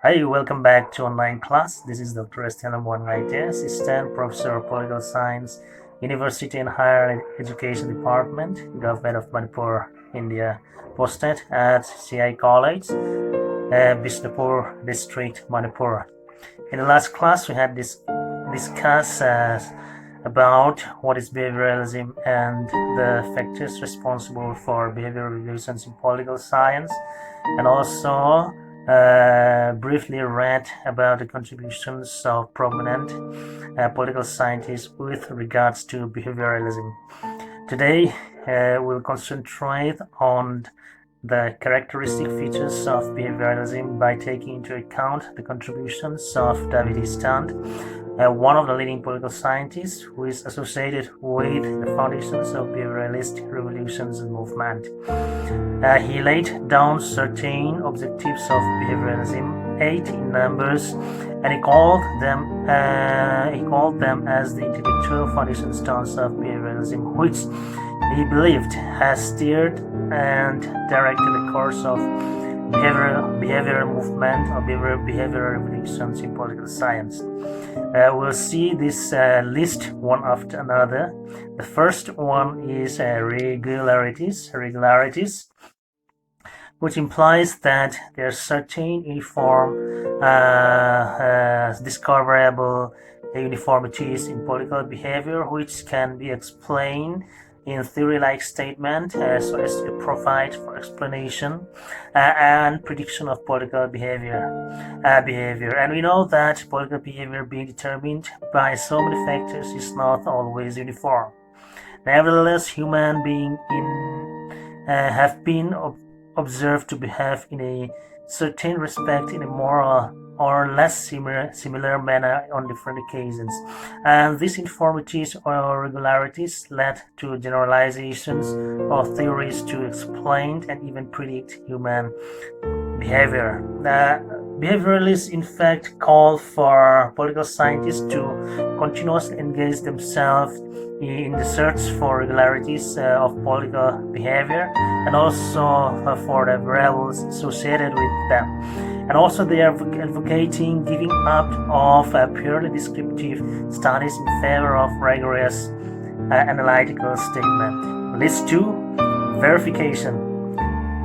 Hi, welcome back to online class. This is Dr. Esteban Buenmaite, Assistant Professor of Political Science, University and Higher Education Department, Government of Manipur, India, posted at CI College, Bishnupur District, Manipur. In the last class, we had discussed about what is behavioralism and the factors responsible for behavioral revolutions in political science, and also briefly read about the contributions of prominent political scientists with regards to behavioralism. Today, we'll concentrate on the characteristic features of behavioralism by taking into account the contributions of David Easton, one of the leading political scientists who is associated with the foundations of behavioralist revolutions and movement. He laid down certain objectives of behavioralism, 8 in numbers, and he called them as the intellectual foundation stones of behavioralism, which he believed has steered and directed the course of behavioral movement or behavioral revolutions in political science. We'll see this list one after another. The first one is regularities, which implies that there are certain uniform, discoverable uniformities in political behavior which can be explained in theory-like statement so as to provide for explanation and prediction of political behavior. And we know that political behavior being determined by so many factors is not always uniform. Nevertheless, human beings have been observed to behave in a certain respect in a more or less similar manner on different occasions, and these uniformities or regularities led to generalizations or theories to explain and even predict human behavior. Behavioralists in fact call for political scientists to continuously engage themselves in the search for regularities of political behavior and also for the variables associated with them. And also they are advocating giving up of purely descriptive studies in favor of rigorous analytical statement. List 2, verification,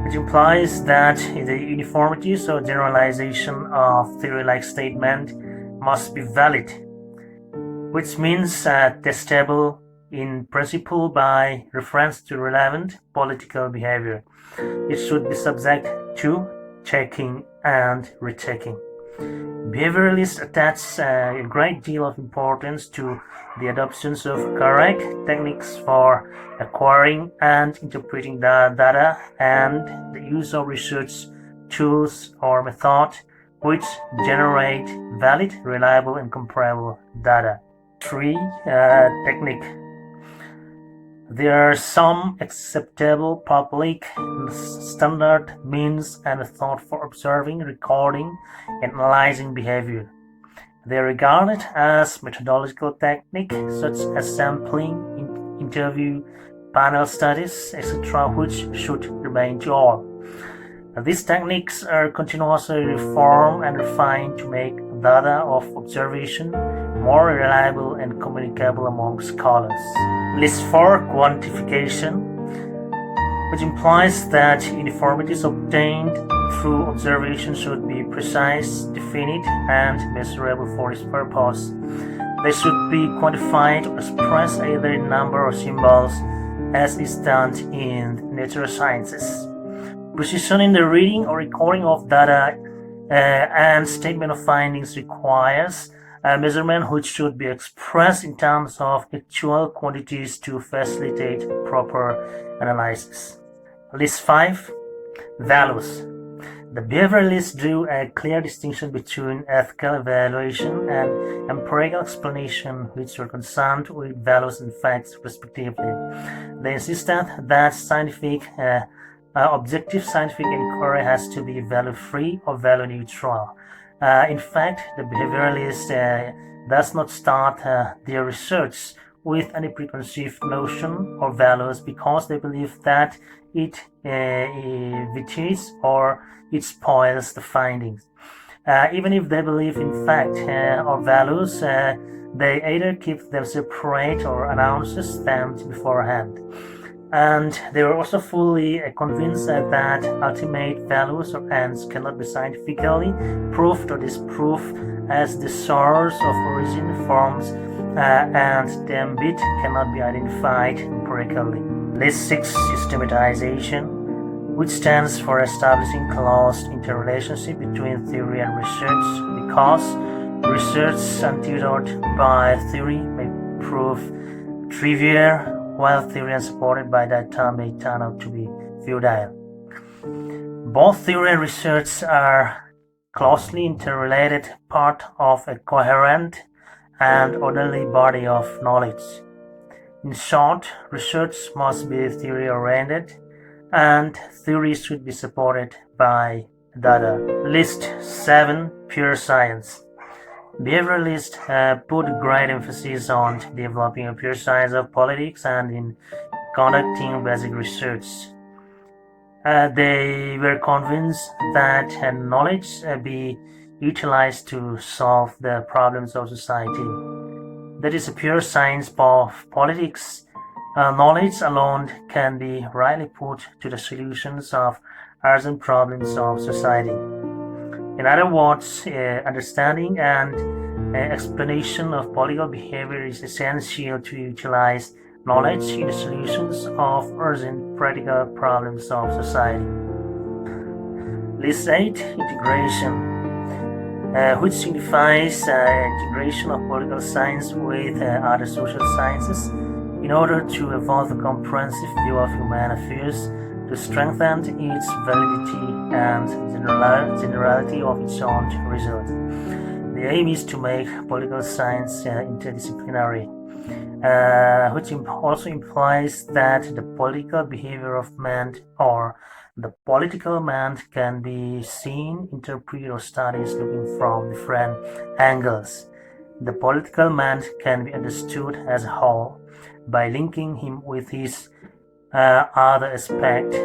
which implies that the uniformities or generalization of theory-like statement must be valid, which means testable in principle by reference to relevant political behavior. It should be subject to checking and rechecking. Behavioralists attach a great deal of importance to the adoptions of correct techniques for acquiring and interpreting the data and the use of research tools or methods which generate valid, reliable, and comparable data. 3. Technique. There are some acceptable public standard means and method for observing, recording, and analyzing behavior. They are regarded as methodological technique such as sampling, interview, panel studies, etc., which should remain to all. These techniques are continuously reformed and refined to make data of observation more reliable and communicable among scholars. List 4, quantification, which implies that uniformities obtained through observation should be precise, definite, and measurable for its purpose. They should be quantified or expressed either in number or symbols, as is done in natural sciences. Precision in the reading or recording of data and statement of findings requires a measurement which should be expressed in terms of actual quantities to facilitate proper analysis. List 5, values. The behavioralists drew a clear distinction between ethical evaluation and empirical explanation, which were concerned with values and facts respectively. They insisted that objective scientific inquiry has to be value-free or value-neutral. In fact, the behavioralist does not start their research with any preconceived notion or values because they believe that it vitiates or it spoils the findings. Even if they believe in fact or values, they either keep them separate or announces them beforehand. And they were also fully convinced that ultimate values or ends cannot be scientifically proved or disproved, as the source of origin, forms, and the ambit cannot be identified empirically. List 6, systematization, which stands for establishing close interrelationship between theory and research, because research untaught by theory may prove trivial, while theory unsupported by data may turn out to be futile. Both theory and research are closely interrelated part of a coherent and orderly body of knowledge. In short, research must be theory-oriented, and theory should be supported by data. List 7, pure science. Behavioralists put great emphasis on developing a pure science of politics and in conducting basic research. They were convinced that knowledge be utilized to solve the problems of society. That is a pure science of politics. Knowledge alone can be rightly put to the solutions of urgent problems of society. In other words, understanding and explanation of political behavior is essential to utilize knowledge in the solutions of urgent practical problems of society. List 8, integration, which signifies integration of political science with other social sciences in order to evolve a comprehensive view of human affairs, to strengthen its validity and generality of its own result. The aim is to make political science interdisciplinary, which also implies that the political behavior of man or the political man can be seen, interpreted, or studied looking from different angles. The political man can be understood as a whole by linking him with his other aspects: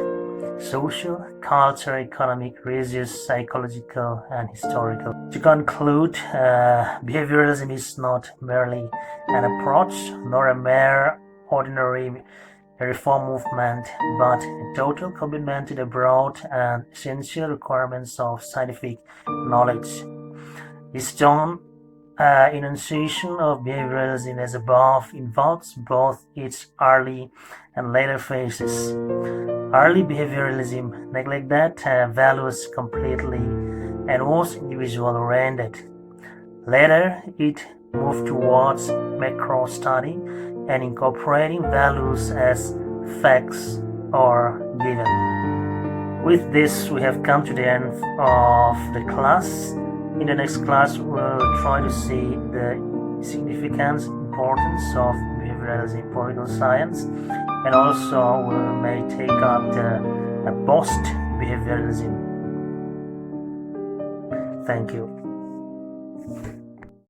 social, cultural, economic, religious, psychological, and historical. To conclude, behavioralism is not merely an approach nor a mere ordinary reform movement, but a total commitment to the broad and essential requirements of scientific knowledge. This strong enunciation of behavioralism as above involves both its early and later phases. Early behavioralism neglected values completely and was individual-oriented. Later, it moved towards macro study and incorporating values as facts or given. With this, we have come to the end of the class. In the next class, we'll try to see the significance, importance of behavioralism in political science, and also we may take up the post-behavioralism. Thank you.